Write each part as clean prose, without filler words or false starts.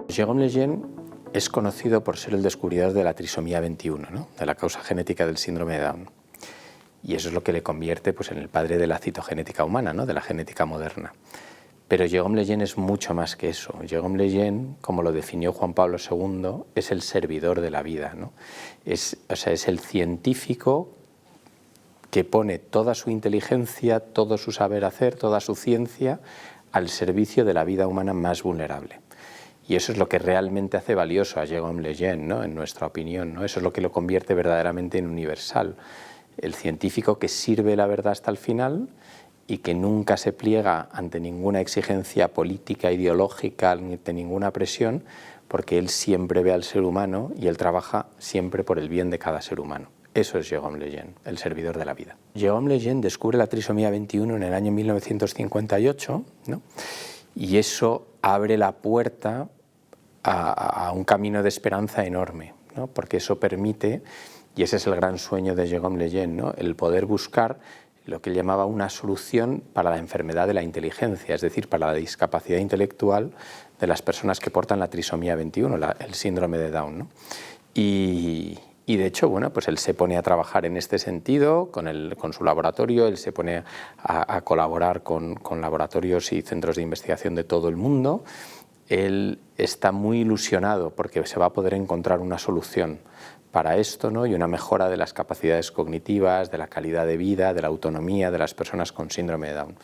Jérôme Lejeune es conocido por ser el descubridor de la trisomía 21, ¿no? De la causa genética del síndrome de Down. Y eso es lo que le convierte pues, en el padre de la citogenética humana, ¿no? De la genética moderna. Pero Jérôme Lejeune es mucho más que eso. Jérôme Lejeune, como lo definió Juan Pablo II, es el servidor de la vida, ¿no? Es el científico que pone toda su inteligencia, todo su saber hacer, toda su ciencia al servicio de la vida humana más vulnerable. Y eso es lo que realmente hace valioso a Jérôme Lejeune, ¿no? En nuestra opinión, ¿no? Eso es lo que lo convierte verdaderamente en universal. El científico que sirve la verdad hasta el final y que nunca se pliega ante ninguna exigencia política, ideológica, ni ante ninguna presión, porque él siempre ve al ser humano y él trabaja siempre por el bien de cada ser humano. Eso es Jérôme Lejeune, el servidor de la vida. Jérôme Lejeune descubre la trisomía 21 en el año 1958, ¿no? Y eso abre la puerta a un camino de esperanza enorme, ¿no? Porque eso permite, y ese es el gran sueño de Jérôme Lejeune, ¿no? El poder buscar lo que él llamaba una solución para la enfermedad de la inteligencia, es decir, para la discapacidad intelectual de las personas que portan la trisomía 21, el síndrome de Down, ¿no? Y de hecho, bueno, pues él se pone a trabajar en este sentido con su laboratorio, él se pone a colaborar con laboratorios y centros de investigación de todo el mundo. Él está muy ilusionado porque se va a poder encontrar una solución para esto, ¿no? Y una mejora de las capacidades cognitivas, de la calidad de vida, de la autonomía de las personas con síndrome de Down.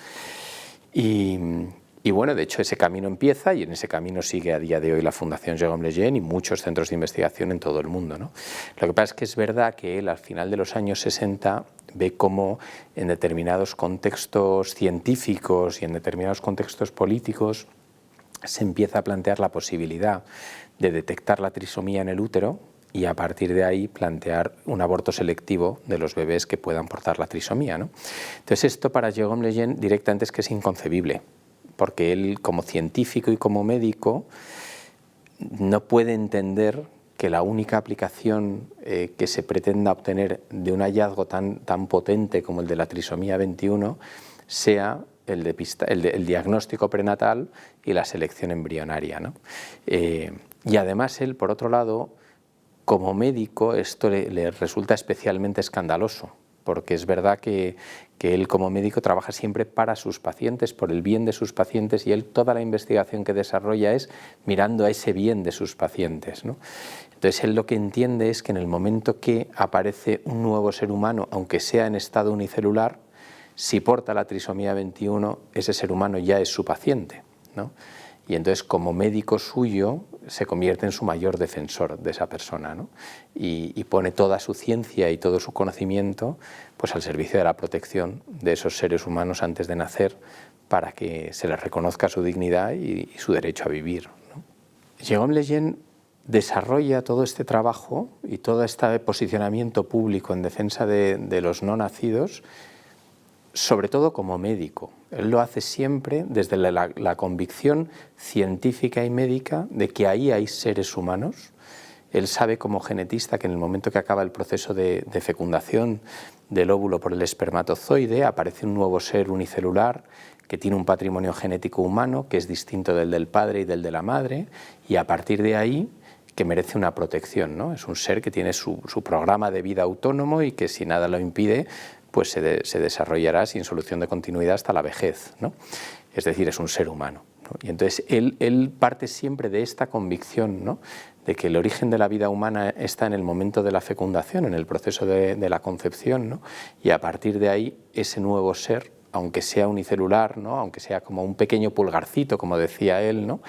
Y bueno, de hecho ese camino empieza y en ese camino sigue a día de hoy la Fundación Jérôme Lejeune y muchos centros de investigación en todo el mundo, ¿no? Lo que pasa es que es verdad que él al final de los años 60 ve cómo en determinados contextos científicos y en determinados contextos políticos se empieza a plantear la posibilidad de detectar la trisomía en el útero y a partir de ahí plantear un aborto selectivo de los bebés que puedan portar la trisomía, ¿no? Entonces esto para Jérôme Lejeune directamente es que es inconcebible, porque él como científico y como médico no puede entender que la única aplicación que se pretenda obtener de un hallazgo tan potente como el de la trisomía 21 sea el diagnóstico prenatal y la selección embrionaria, ¿no? Y además él, por otro lado, como médico esto le resulta especialmente escandaloso, porque es verdad que él como médico trabaja siempre para sus pacientes, por el bien de sus pacientes, y él toda la investigación que desarrolla es mirando a ese bien de sus pacientes, ¿no? Entonces él lo que entiende es que en el momento que aparece un nuevo ser humano, aunque sea en estado unicelular, si porta la trisomía 21, ese ser humano ya es su paciente, ¿no? Y entonces como médico suyo se convierte en su mayor defensor de esa persona, ¿no? Y pone toda su ciencia y todo su conocimiento pues, al servicio de la protección de esos seres humanos antes de nacer para que se les reconozca su dignidad y su derecho a vivir, ¿no? Jérôme Lejeune desarrolla todo este trabajo y todo este posicionamiento público en defensa de los no nacidos sobre todo como médico. Él lo hace siempre desde la convicción científica y médica de que ahí hay seres humanos. Él sabe como genetista que en el momento que acaba el proceso de fecundación del óvulo por el espermatozoide aparece un nuevo ser unicelular que tiene un patrimonio genético humano que es distinto del padre y del de la madre, y a partir de ahí que merece una protección, ¿no? Es un ser que tiene su programa de vida autónomo y que si nada lo impide pues se desarrollará sin solución de continuidad hasta la vejez, ¿no? Es decir, es un ser humano, ¿no? Y entonces él parte siempre de esta convicción, ¿no? De que el origen de la vida humana está en el momento de la fecundación, en el proceso de la concepción, ¿no? Y a partir de ahí ese nuevo ser, aunque sea unicelular, ¿no? Aunque sea como un pequeño pulgarcito, como decía él, ¿no?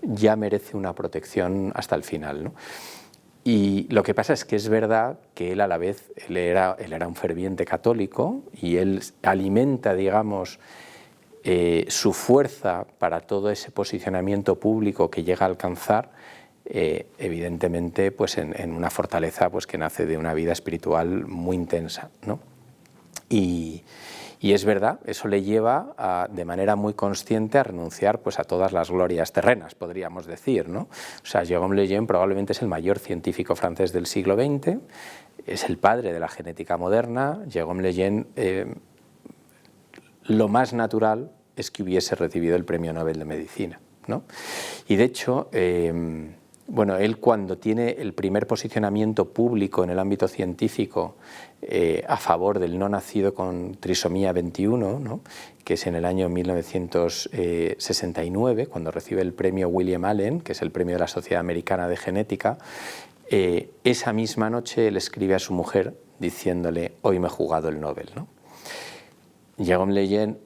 Ya merece una protección hasta el final, ¿no? Y lo que pasa es que es verdad que él a la vez, él era un ferviente católico y él alimenta, digamos, su fuerza para todo ese posicionamiento público que llega a alcanzar, evidentemente pues en una fortaleza pues, que nace de una vida espiritual muy intensa, ¿no? Y es verdad, eso le lleva de manera muy consciente a renunciar pues, a todas las glorias terrenas, podríamos decir, ¿no? O sea, Jérôme Lejeune probablemente es el mayor científico francés del siglo XX, es el padre de la genética moderna. Jérôme Lejeune, lo más natural es que hubiese recibido el Premio Nobel de Medicina, ¿no? Y de hecho, bueno, él cuando tiene el primer posicionamiento público en el ámbito científico a favor del no nacido con trisomía 21, ¿no?, que es en el año 1969, cuando recibe el premio William Allen, que es el premio de la Sociedad Americana de Genética, esa misma noche él escribe a su mujer diciéndole: hoy me he jugado el Nobel, ¿no? Jérôme Lejeune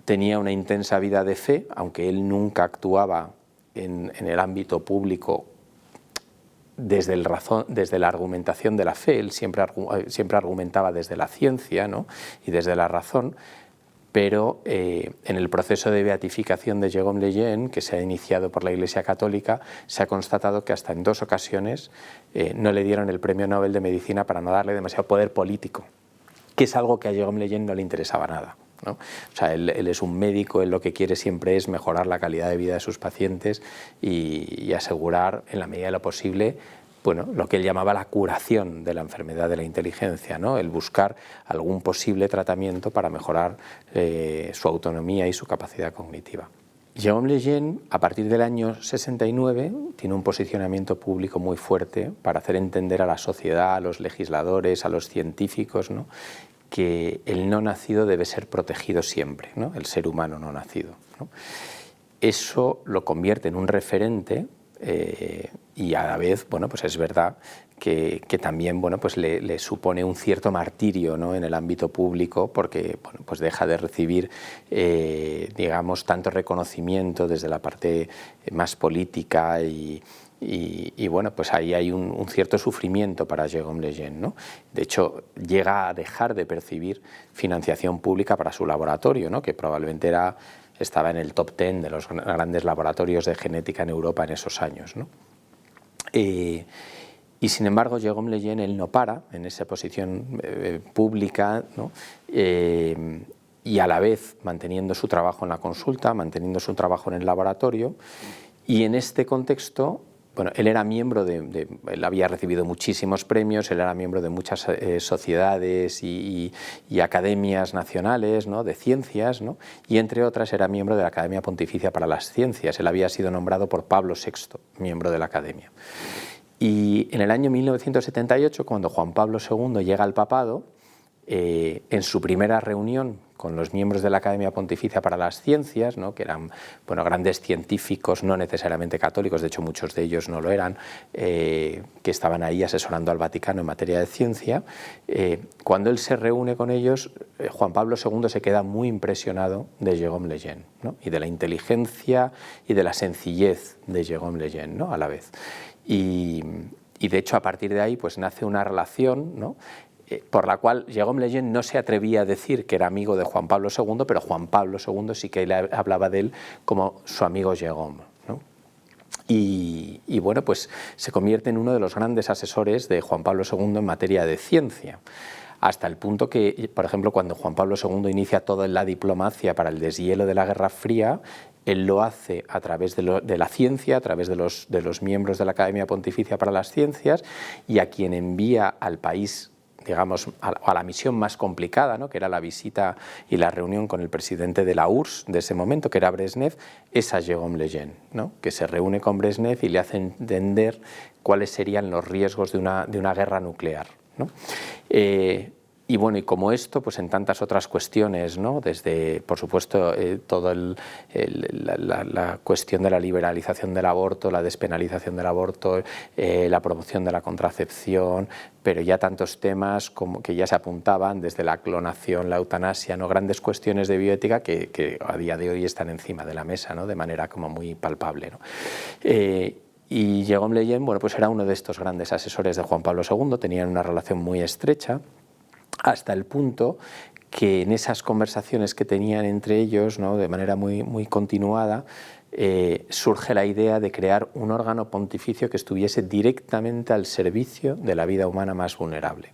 tenía una intensa vida de fe, aunque él nunca actuaba en el ámbito público desde la argumentación de la fe. Él siempre argumentaba desde la ciencia, ¿no?, y desde la razón, pero en el proceso de beatificación de Jérôme Lejeune, que se ha iniciado por la Iglesia Católica, se ha constatado que hasta en 2 ocasiones no le dieron el Premio Nobel de Medicina para no darle demasiado poder político, que es algo que a Jérôme Lejeune no le interesaba nada, ¿no? O sea, él es un médico, él lo que quiere siempre es mejorar la calidad de vida de sus pacientes y asegurar, en la medida de lo posible, bueno, lo que él llamaba la curación de la enfermedad de la inteligencia, ¿no?, el buscar algún posible tratamiento para mejorar su autonomía y su capacidad cognitiva. Jérôme Lejeune, a partir del año 69, tiene un posicionamiento público muy fuerte para hacer entender a la sociedad, a los legisladores, a los científicos, ¿no?, que el no nacido debe ser protegido siempre, ¿no?, el ser humano no nacido, ¿no? Eso lo convierte en un referente y a la vez, bueno, pues es verdad que también, bueno, pues le supone un cierto martirio, ¿no?, en el ámbito público, porque, bueno, pues deja de recibir, digamos, tanto reconocimiento desde la parte más política y bueno, pues ahí hay un cierto sufrimiento para Jérôme Lejeune, ¿no? De hecho, llega a dejar de percibir financiación pública para su laboratorio, ¿no?, que probablemente estaba en el top 10 de los grandes laboratorios de genética en Europa en esos años, ¿no? Y sin embargo, Jérôme Lejeune, él no para en esa posición pública, ¿no?, y a la vez manteniendo su trabajo en la consulta, manteniendo su trabajo en el laboratorio, y en este contexto, bueno, él era miembro él había recibido muchísimos premios, él era miembro de muchas sociedades y academias nacionales, ¿no?, de ciencias, ¿no?, y entre otras era miembro de la Academia Pontificia para las Ciencias. Él había sido nombrado por Pablo VI, miembro de la Academia. Y en el año 1978, cuando Juan Pablo II llega al papado, en su primera reunión con los miembros de la Academia Pontificia para las Ciencias, ¿no?, que eran, bueno, grandes científicos, no necesariamente católicos, de hecho muchos de ellos no lo eran, que estaban ahí asesorando al Vaticano en materia de ciencia, cuando él se reúne con ellos, Juan Pablo II se queda muy impresionado de Jérôme Lejeune, ¿no?, y de la inteligencia y de la sencillez de Jérôme Lejeune, ¿no?, a la vez. Y de hecho, a partir de ahí, pues nace una relación, ¿no?, por la cual Jérôme Lejeune no se atrevía a decir que era amigo de Juan Pablo II, pero Juan Pablo II sí que hablaba de él como su amigo Jérôme, ¿no? Y bueno, pues se convierte en uno de los grandes asesores de Juan Pablo II en materia de ciencia, hasta el punto que, por ejemplo, cuando Juan Pablo II inicia toda la diplomacia para el deshielo de la Guerra Fría, él lo hace a través de la ciencia, a través de los miembros de la Academia Pontificia para las Ciencias, y a quien envía al país, digamos, a la misión más complicada, ¿no?, que era la visita y la reunión con el presidente de la URSS de ese momento, que era Brezhnev, es a Jérôme Lejeune, ¿no?, que se reúne con Brezhnev y le hace entender cuáles serían los riesgos de una guerra nuclear, ¿no? Y bueno, y como esto, pues en tantas otras cuestiones, ¿no?, desde, por supuesto, toda la cuestión de la liberalización del aborto, la despenalización del aborto, la promoción de la contracepción, pero ya tantos temas como que ya se apuntaban, desde la clonación, la eutanasia, ¿no?, grandes cuestiones de bioética que a día de hoy están encima de la mesa, ¿no?, de manera como muy palpable, ¿no? Y Jérôme Lejeune, bueno, pues era uno de estos grandes asesores de Juan Pablo II, tenían una relación muy estrecha, hasta el punto que en esas conversaciones que tenían entre ellos, ¿no?, de manera muy continuada, surge la idea de crear un órgano pontificio que estuviese directamente al servicio de la vida humana más vulnerable.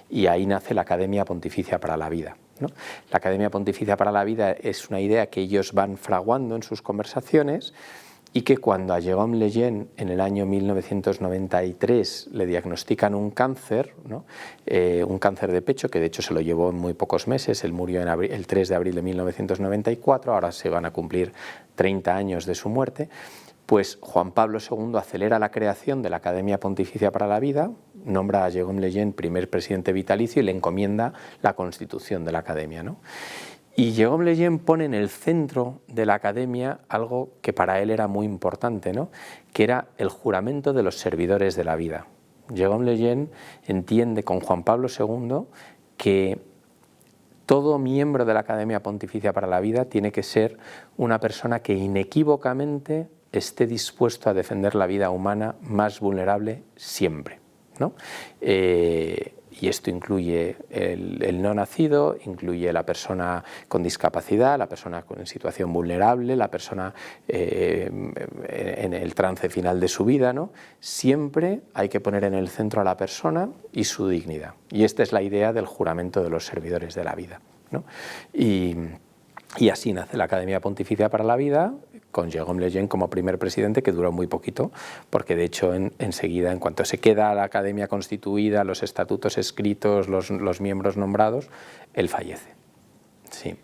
Y ahí nace la Academia Pontificia para la Vida, ¿no? La Academia Pontificia para la Vida es una idea que ellos van fraguando en sus conversaciones, y que cuando a Jérôme Lejeune en el año 1993 le diagnostican un cáncer, ¿no? Un cáncer de pecho, que de hecho se lo llevó en muy pocos meses, él murió el 3 de abril de 1994, ahora se van a cumplir 30 años de su muerte, pues Juan Pablo II acelera la creación de la Academia Pontificia para la Vida, nombra a Jérôme Lejeune primer presidente vitalicio y le encomienda la constitución de la Academia, ¿no? Y Jérôme Lejeune pone en el centro de la Academia algo que para él era muy importante, ¿no? Que era el juramento de los servidores de la vida. Jérôme Lejeune entiende con Juan Pablo II que todo miembro de la Academia Pontificia para la Vida tiene que ser una persona que inequívocamente esté dispuesto a defender la vida humana más vulnerable siempre, ¿no? Y esto incluye el no nacido, incluye la persona con discapacidad, la persona en situación vulnerable, la persona en el trance final de su vida, ¿no? Siempre hay que poner en el centro a la persona y su dignidad. Y esta es la idea del juramento de los servidores de la vida, ¿no? Y así nace la Academia Pontificia para la Vida, con Jérôme Lejeune como primer presidente, que duró muy poquito, porque de hecho enseguida, en cuanto se queda la Academia constituida, los estatutos escritos, los miembros nombrados, él fallece. Sí.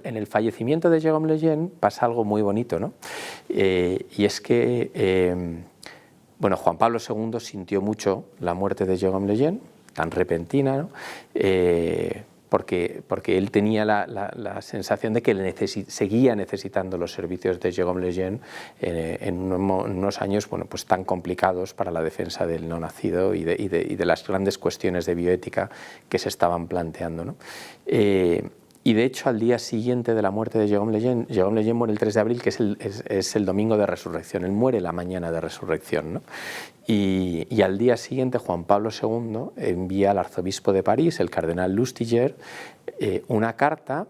En el fallecimiento de Jérôme Lejeune pasa algo muy bonito, ¿no? Y es que bueno, Juan Pablo II sintió mucho la muerte de Jérôme Lejeune, tan repentina, ¿no? Porque él tenía la sensación de que seguía necesitando los servicios de Jérôme Lejeune en unos años, bueno, pues tan complicados para la defensa del no nacido y de las grandes cuestiones de bioética que se estaban planteando, ¿no? Y de hecho, al día siguiente de la muerte de Jérôme Lejeune muere el 3 de abril, que es el domingo de resurrección. Él muere la mañana de resurrección, ¿no? Y al día siguiente Juan Pablo II envía al arzobispo de París, el cardenal Lustiger, una carta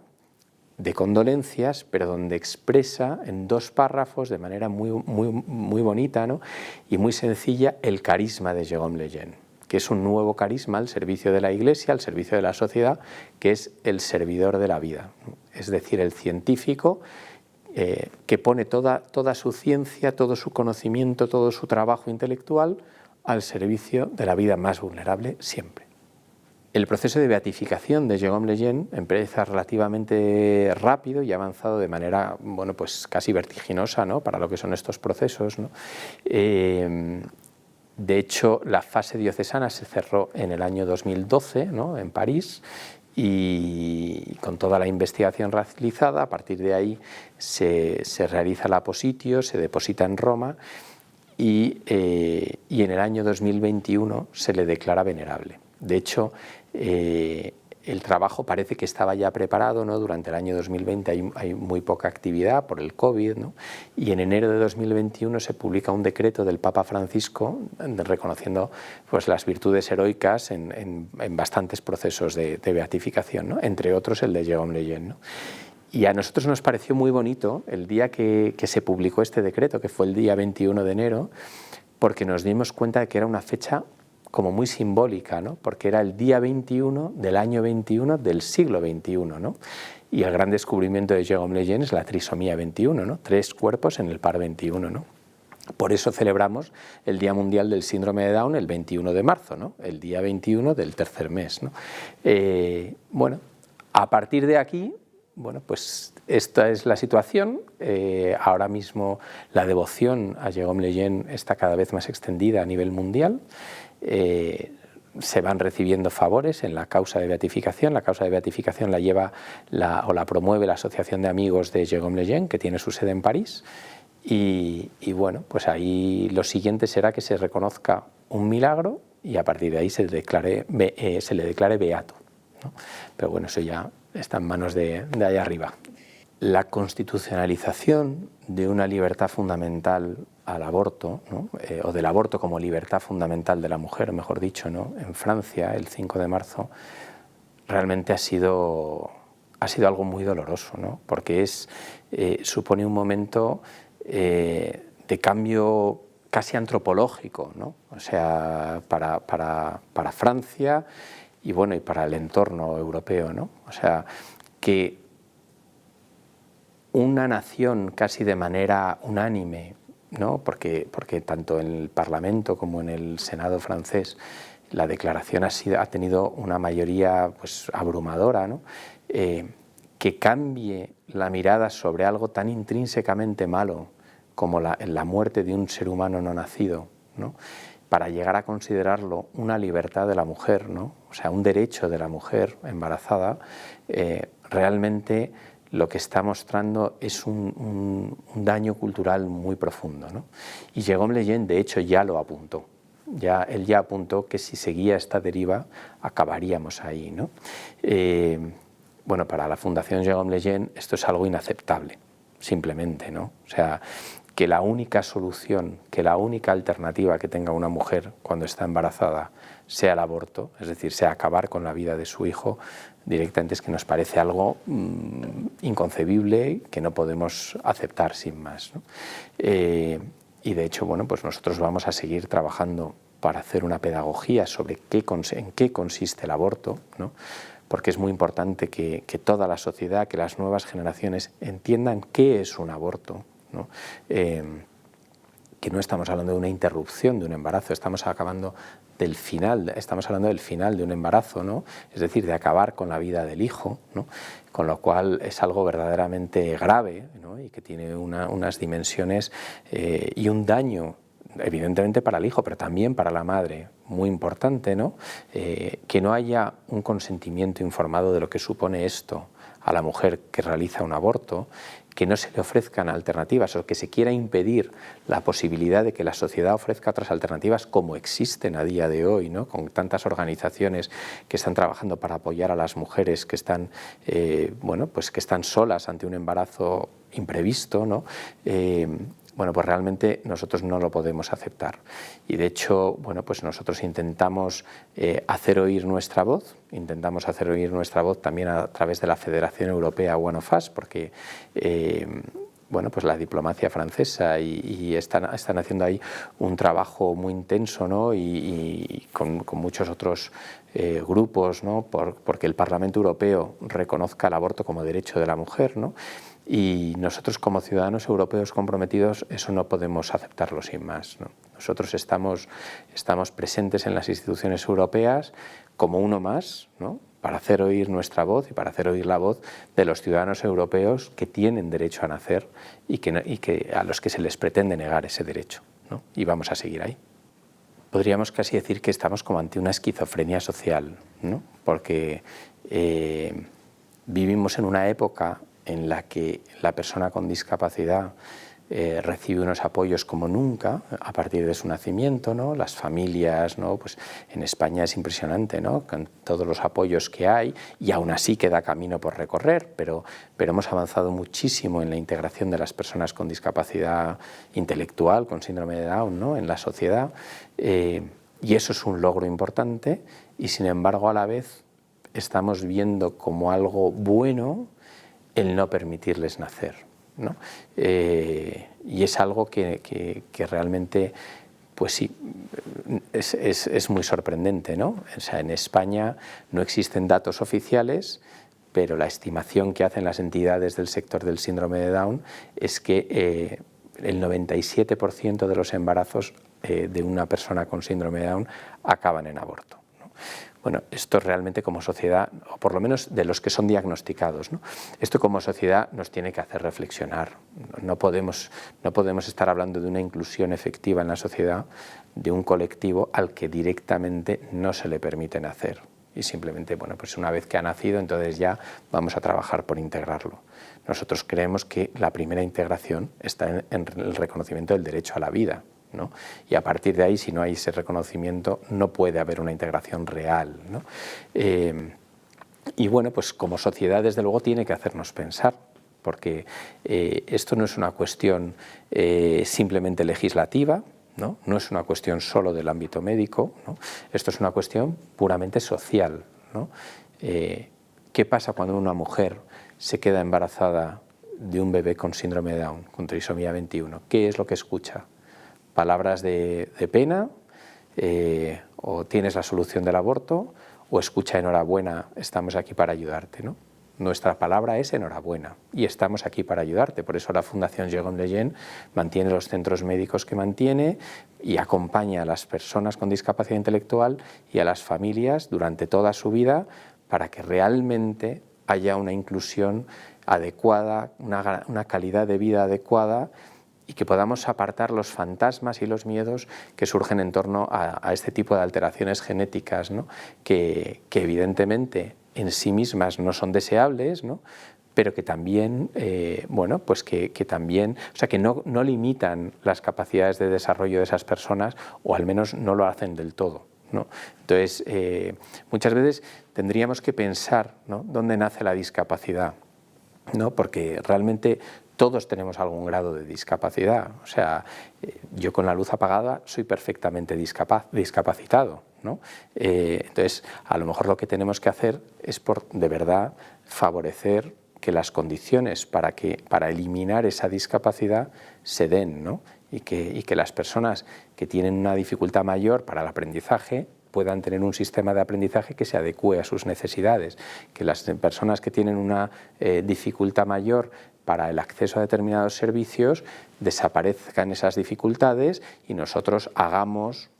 de condolencias, pero donde expresa en 2 párrafos de manera muy bonita, ¿no? Y muy sencilla el carisma de Jérôme Lejeune, que es un nuevo carisma al servicio de la Iglesia, al servicio de la sociedad, que es el servidor de la vida, es decir, el científico que pone toda su ciencia, todo su conocimiento, todo su trabajo intelectual al servicio de la vida más vulnerable siempre. El proceso de beatificación de Jérôme Lejeune empieza relativamente rápido y ha avanzado de manera, bueno, pues casi vertiginosa, ¿no? Para lo que son estos procesos, ¿no? De hecho, la fase diocesana se cerró en el año 2012, ¿no? En París, y con toda la investigación realizada, a partir de ahí se realiza la positio, se deposita en Roma y en el año 2021 se le declara venerable. De hecho, el trabajo parece que estaba ya preparado, ¿no? Durante el año 2020 hay muy poca actividad por el COVID, ¿no? Y en enero de 2021 se publica un decreto del Papa Francisco reconociendo, pues, las virtudes heroicas en bastantes procesos de beatificación, ¿no? Entre otros el de Jérôme Lejeune, ¿no? Y a nosotros nos pareció muy bonito el día que se publicó este decreto, que fue el día 21 de enero, porque nos dimos cuenta de que era una fecha como muy simbólica, ¿no? Porque era el día 21 del año 21 del siglo XXI, ¿no? Y el gran descubrimiento de Jérôme Lejeune es la trisomía 21, ¿no? 3 cuerpos en el par 21, ¿no? Por eso celebramos el Día Mundial del Síndrome de Down el 21 de marzo, ¿no? El día 21 del tercer mes, ¿no? Bueno, a partir de aquí, bueno, pues esta es la situación. Ahora mismo la devoción a Jérôme Lejeune está cada vez más extendida a nivel mundial. Se van recibiendo favores en la causa de beatificación. La causa de beatificación la lleva o la promueve la Asociación de Amigos de Jérôme Lejeune, que tiene su sede en París. Y bueno, pues ahí lo siguiente será que se reconozca un milagro y a partir de ahí se le declare beato, ¿no? Pero bueno, eso ya está en manos de allá arriba. La constitucionalización de una libertad fundamental al aborto, ¿no? O del aborto como libertad fundamental de la mujer, mejor dicho, ¿no? En Francia, el 5 de marzo, realmente ha sido algo muy doloroso, ¿no? Porque supone un momento de cambio casi antropológico, ¿no? O sea, para Francia y bueno, y para el entorno europeo, ¿no? O sea, que una nación casi de manera unánime, ¿no? porque tanto en el Parlamento como en el Senado francés la declaración ha tenido una mayoría pues, abrumadora, ¿no? Que cambie la mirada sobre algo tan intrínsecamente malo como la muerte de un ser humano no nacido, ¿no? Para llegar a considerarlo una libertad de la mujer, ¿no? O sea, un derecho de la mujer embarazada, realmente lo que está mostrando es un daño cultural muy profundo, ¿no? Y Jérôme Lejeune, de hecho, ya lo apuntó. Él ya apuntó que si seguía esta deriva acabaríamos ahí, ¿no? Bueno, para la Fundación Jérôme Lejeune esto es algo inaceptable, simplemente, ¿no? O sea, que la única solución, que la única alternativa que tenga una mujer cuando está embarazada sea el aborto, es decir, sea acabar con la vida de su hijo, directamente es que nos parece algo inconcebible que no podemos aceptar sin más, ¿no? Y de hecho, bueno, pues nosotros vamos a seguir trabajando para hacer una pedagogía sobre en qué consiste el aborto, ¿no? Porque es muy importante que toda la sociedad, que las nuevas generaciones entiendan qué es un aborto, ¿no? Que no estamos hablando de una interrupción de un embarazo, estamos hablando del final de un embarazo, ¿no? Es decir, de acabar con la vida del hijo, ¿no? Con lo cual es algo verdaderamente grave, ¿no? Y que tiene unas dimensiones y un daño, evidentemente para el hijo, pero también para la madre, muy importante, ¿no? Que no haya un consentimiento informado de lo que supone esto a la mujer que realiza un aborto, que no se le ofrezcan alternativas o que se quiera impedir la posibilidad de que la sociedad ofrezca otras alternativas como existen a día de hoy, ¿no? Con tantas organizaciones que están trabajando para apoyar a las mujeres que están, bueno, pues que están solas ante un embarazo imprevisto, ¿no? Bueno, pues realmente nosotros no lo podemos aceptar. Y de hecho, bueno, pues nosotros intentamos hacer oír nuestra voz también a través de la Federación Europea One of Us, porque bueno, pues la diplomacia francesa y están haciendo ahí un trabajo muy intenso, ¿no? y con muchos otros grupos, ¿no? Porque el Parlamento Europeo reconozca el aborto como derecho de la mujer, ¿no? Y nosotros como ciudadanos europeos comprometidos eso no podemos aceptarlo sin más, ¿no? Nosotros estamos presentes en las instituciones europeas como uno más, ¿no? Para hacer oír nuestra voz y para hacer oír la voz de los ciudadanos europeos que tienen derecho a nacer y que a los que se les pretende negar ese derecho, ¿no? Y vamos a seguir ahí. Podríamos casi decir que estamos como ante una esquizofrenia social, ¿no? Porque vivimos en una época en la que la persona con discapacidad recibe unos apoyos como nunca a partir de su nacimiento, ¿no? Las familias, ¿no? Pues en España es impresionante, ¿no? Con todos los apoyos que hay, y aún así queda camino por recorrer, pero hemos avanzado muchísimo en la integración de las personas con discapacidad intelectual, con síndrome de Down, ¿no? En la sociedad, y eso es un logro importante, y sin embargo a la vez estamos viendo como algo bueno el no permitirles nacer, ¿no? Y es algo que realmente, pues sí, es muy sorprendente, ¿no? O sea, en España no existen datos oficiales, pero la estimación que hacen las entidades del sector del síndrome de Down es que el 97% de los embarazos de una persona con síndrome de Down acaban en aborto, ¿no? Bueno, esto realmente como sociedad, o por lo menos de los que son diagnosticados, ¿no? Esto como sociedad nos tiene que hacer reflexionar. No podemos estar hablando de una inclusión efectiva en la sociedad de un colectivo al que directamente no se le permite nacer. Y simplemente, bueno, pues una vez que ha nacido, entonces ya vamos a trabajar por integrarlo. Nosotros creemos que la primera integración está en el reconocimiento del derecho a la vida, ¿no? Y a partir de ahí, si no hay ese reconocimiento, no puede haber una integración real, ¿no? Y bueno, pues como sociedad, desde luego, tiene que hacernos pensar, porque esto no es una cuestión simplemente legislativa, ¿no? No es una cuestión solo del ámbito médico, ¿no? Esto es una cuestión puramente social, ¿no? ¿Qué pasa cuando una mujer se queda embarazada de un bebé con síndrome de Down, con trisomía 21? ¿Qué es lo que escucha? Palabras de pena, o tienes la solución del aborto, o escucha enhorabuena, estamos aquí para ayudarte, ¿no? Nuestra palabra es enhorabuena y estamos aquí para ayudarte. Por eso la Fundación Jérôme Lejeune mantiene los centros médicos que mantiene y acompaña a las personas con discapacidad intelectual y a las familias durante toda su vida para que realmente haya una inclusión adecuada, una calidad de vida adecuada y que podamos apartar los fantasmas y los miedos que surgen en torno a este tipo de alteraciones genéticas, ¿no? que evidentemente en sí mismas no son deseables, ¿no? pero que también, bueno, pues que también, o sea, que no limitan las capacidades de desarrollo de esas personas, o al menos no lo hacen del todo, ¿no? Entonces, muchas veces tendríamos que pensar, ¿no?, dónde nace la discapacidad, ¿no? Porque realmente todos tenemos algún grado de discapacidad. O sea, yo con la luz apagada soy perfectamente discapacitado, ¿no? Entonces, a lo mejor lo que tenemos que hacer es de verdad favorecer que las condiciones para eliminar esa discapacidad se den, ¿no? y que las personas que tienen una dificultad mayor para el aprendizaje puedan tener un sistema de aprendizaje que se adecue a sus necesidades, que las personas que tienen una dificultad mayor para el acceso a determinados servicios desaparezcan esas dificultades y nosotros hagamos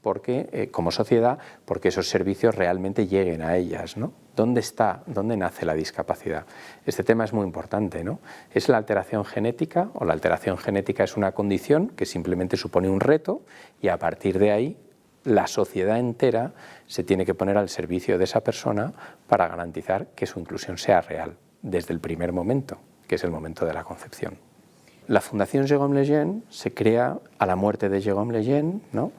como sociedad porque esos servicios realmente lleguen a ellas, ¿no? ¿Dónde nace la discapacidad? Este tema es muy importante, ¿no? ¿Es la alteración genética o la alteración genética es una condición que simplemente supone un reto y a partir de ahí la sociedad entera se tiene que poner al servicio de esa persona para garantizar que su inclusión sea real desde el primer momento, que es el momento de la concepción? La Fundación Jérôme Lejeune se crea a la muerte de Jérôme Lejeune, ¿no?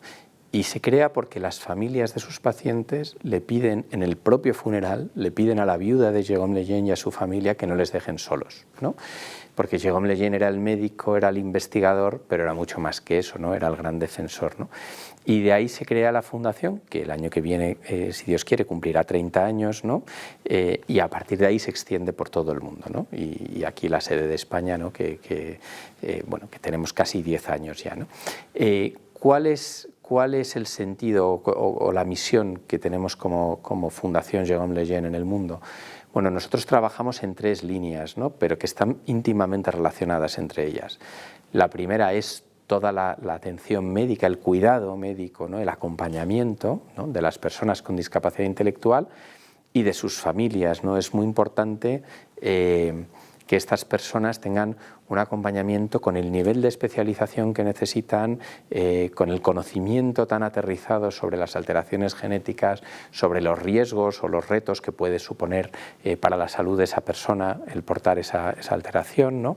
Y se crea porque las familias de sus pacientes le piden, en el propio funeral, le piden a la viuda de Jérôme Lejeune y a su familia que no les dejen solos, ¿no? Porque Jérôme Lejeune era el médico, era el investigador, pero era mucho más que eso, ¿no? Era el gran defensor, ¿no? Y de ahí se crea la fundación, que el año que viene, si Dios quiere, cumplirá 30 años, ¿no? Y a partir de ahí se extiende por todo el mundo, ¿no? Y aquí la sede de España, ¿no? Bueno, que tenemos casi 10 años ya, ¿no? ¿Cuál es el sentido o la misión que tenemos como Fundación Jérôme Lejeune en el mundo? Bueno, nosotros trabajamos en 3 líneas, ¿no? Pero que están íntimamente relacionadas entre ellas. La primera es toda la atención médica, el cuidado médico, ¿no? El acompañamiento, ¿no?, de las personas con discapacidad intelectual y de sus familias, ¿no? Es muy importante que estas personas tengan un acompañamiento con el nivel de especialización que necesitan, con el conocimiento tan aterrizado sobre las alteraciones genéticas, sobre los riesgos o los retos que puede suponer para la salud de esa persona el portar esa alteración, ¿no?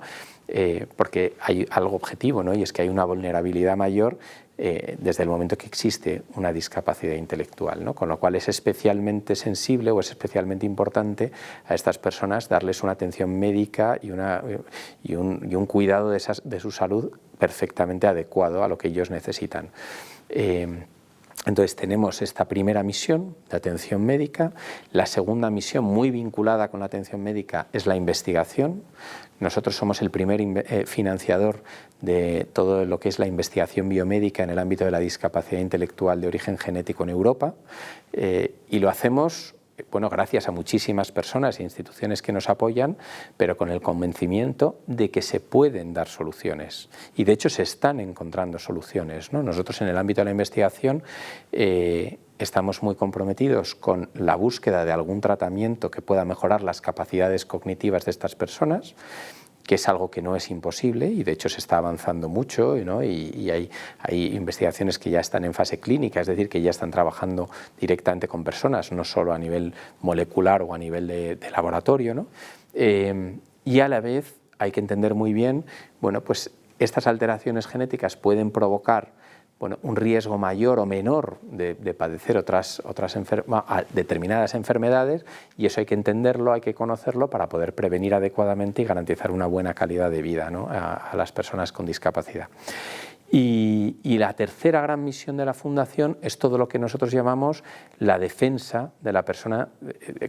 Porque hay algo objetivo, ¿no? Y es que hay una vulnerabilidad mayor desde el momento que existe una discapacidad intelectual, ¿no? Con lo cual es especialmente sensible o es especialmente importante a estas personas darles una atención médica y un cuidado de su salud perfectamente adecuado a lo que ellos necesitan. Entonces tenemos esta primera misión de atención médica. La segunda misión, muy vinculada con la atención médica, es la investigación. Nosotros somos el primer financiador de todo lo que es la investigación biomédica en el ámbito de la discapacidad intelectual de origen genético en Europa, y lo hacemos, bueno, gracias a muchísimas personas e instituciones que nos apoyan, pero con el convencimiento de que se pueden dar soluciones. Y de hecho se están encontrando soluciones, ¿no? Nosotros en el ámbito de la investigación estamos muy comprometidos con la búsqueda de algún tratamiento que pueda mejorar las capacidades cognitivas de estas personas, que es algo que no es imposible y de hecho se está avanzando mucho, ¿no? y hay investigaciones que ya están en fase clínica, es decir, que ya están trabajando directamente con personas, no solo a nivel molecular o a nivel de laboratorio, ¿no? Y a la vez hay que entender muy bien, bueno, pues estas alteraciones genéticas pueden provocar, bueno, un riesgo mayor o menor de padecer determinadas enfermedades, y eso hay que entenderlo, hay que conocerlo para poder prevenir adecuadamente y garantizar una buena calidad de vida, ¿no?, a las personas con discapacidad. Y la tercera gran misión de la Fundación es todo lo que nosotros llamamos la defensa de la persona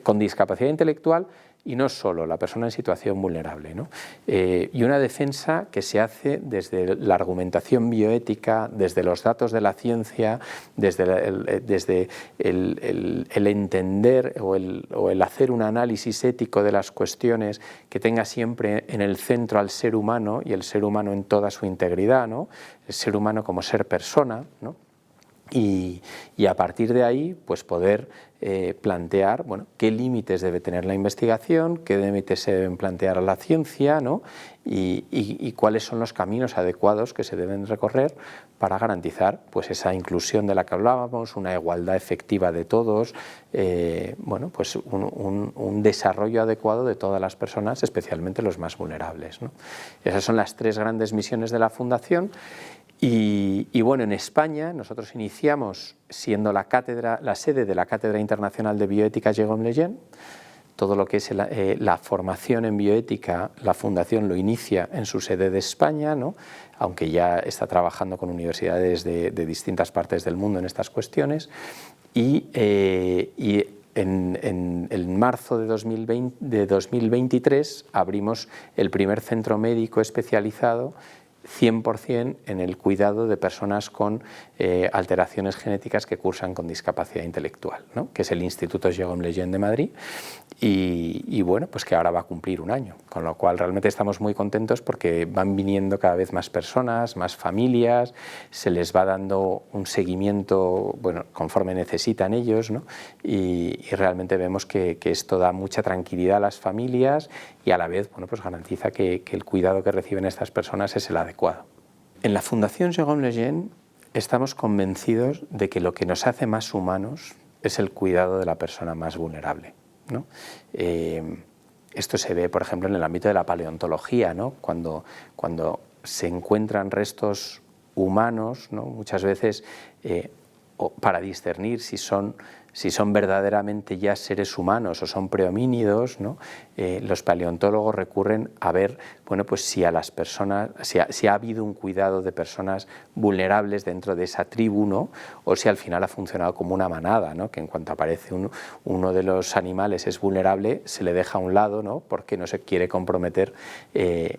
con discapacidad intelectual y no solo la persona en situación vulnerable, ¿no? Y una defensa que se hace desde la argumentación bioética, desde los datos de la ciencia, desde el entender o el hacer un análisis ético de las cuestiones que tenga siempre en el centro al ser humano y el ser humano en toda su integridad, ¿no? El ser humano como ser persona, ¿no? Y a partir de ahí pues poder plantear, bueno, qué límites debe tener la investigación, qué límites se deben plantear a la ciencia, ¿no? y cuáles son los caminos adecuados que se deben recorrer para garantizar pues esa inclusión de la que hablábamos, una igualdad efectiva de todos, bueno, pues un desarrollo adecuado de todas las personas, especialmente los más vulnerables, ¿no? Esas son las 3 grandes misiones de la Fundación. Y bueno, en España nosotros iniciamos siendo la sede de la Cátedra Internacional de Bioética Jérôme Lejeune. Todo lo que es la formación en bioética, la Fundación lo inicia en su sede de España, ¿no? Aunque ya está trabajando con universidades de distintas partes del mundo en estas cuestiones. Y en marzo de 2023 abrimos el primer centro médico especializado 100% en el cuidado de personas con alteraciones genéticas que cursan con discapacidad intelectual, ¿no? Que es el Instituto Jérôme Lejeune de Madrid y bueno, pues que ahora va a cumplir 1 año, con lo cual realmente estamos muy contentos porque van viniendo cada vez más personas, más familias, se les va dando un seguimiento, bueno, conforme necesitan ellos, ¿no? Y realmente vemos que esto da mucha tranquilidad a las familias y a la vez, bueno, pues garantiza que el cuidado que reciben estas personas es el adecuado. En la Fundación Jérôme Lejeune estamos convencidos de que lo que nos hace más humanos es el cuidado de la persona más vulnerable, ¿no? Esto se ve, por ejemplo, en el ámbito de la paleontología, ¿no? Cuando se encuentran restos humanos, ¿no? Muchas veces para discernir si son verdaderamente ya seres humanos o son prehomínidos, ¿no? Los paleontólogos recurren a ver, bueno, pues si a las personas, si ha habido un cuidado de personas vulnerables dentro de esa tribu, ¿no? O si al final ha funcionado como una manada, ¿no? Que en cuanto aparece uno de los animales es vulnerable, se le deja a un lado, ¿no? Porque no se quiere comprometer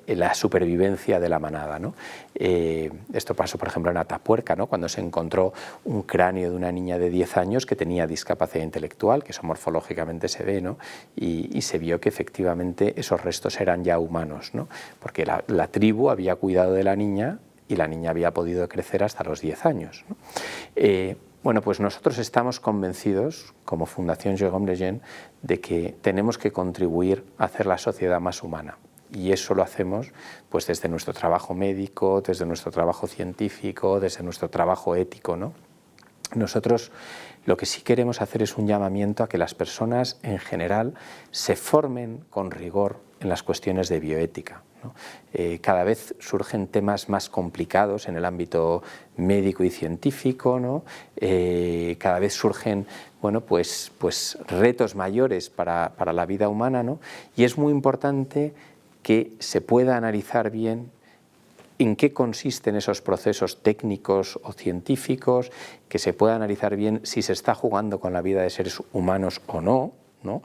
la supervivencia de la manada, ¿no? Esto pasó, por ejemplo, en Atapuerca, ¿no? Cuando se encontró un cráneo de una niña de 10 años que tenía discapacidad intelectual, que eso morfológicamente se ve, ¿no? Y se vio que efectivamente esos restos eran ya humanos, ¿no? Porque la tribu había cuidado de la niña y la niña había podido crecer hasta los 10 años, ¿no? Bueno, pues nosotros estamos convencidos, como Fundación Jérôme Lejeune, de que tenemos que contribuir a hacer la sociedad más humana. Y eso lo hacemos pues desde nuestro trabajo médico, desde nuestro trabajo científico, desde nuestro trabajo ético, ¿no? Nosotros lo que sí queremos hacer es un llamamiento a que las personas en general se formen con rigor en las cuestiones de bioética, ¿no? Cada vez surgen temas más complicados en el ámbito médico y científico, ¿no? Cada vez surgen, bueno, pues retos mayores para la vida humana, ¿no? Y es muy importante que se pueda analizar bien en qué consisten esos procesos técnicos o científicos, que se pueda analizar bien si se está jugando con la vida de seres humanos o no, ¿no?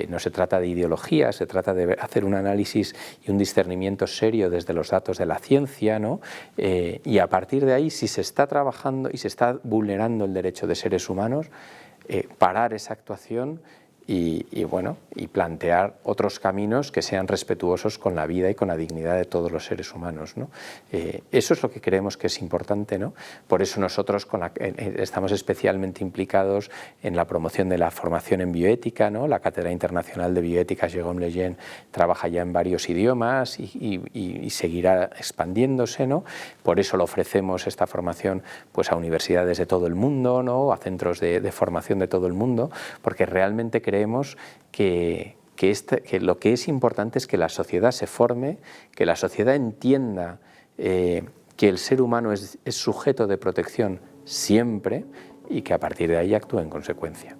No se trata de ideología, se trata de hacer un análisis y un discernimiento serio desde los datos de la ciencia, ¿no? Y a partir de ahí, si se está trabajando y se está vulnerando el derecho de seres humanos, parar esa actuación y plantear otros caminos que sean respetuosos con la vida y con la dignidad de todos los seres humanos, ¿no? Eso es lo que creemos que es importante, ¿no? Por eso nosotros estamos especialmente implicados en la promoción de la formación en bioética, ¿no? La Cátedra Internacional de Bioética Jérôme Lejeune trabaja ya en varios idiomas y seguirá expandiéndose, ¿no? Por eso le ofrecemos esta formación pues, a universidades de todo el mundo, ¿no? A centros de formación de todo el mundo, porque realmente creemos que lo que es importante es que la sociedad se forme, que la sociedad entienda que el ser humano es sujeto de protección siempre y que a partir de ahí actúe en consecuencia.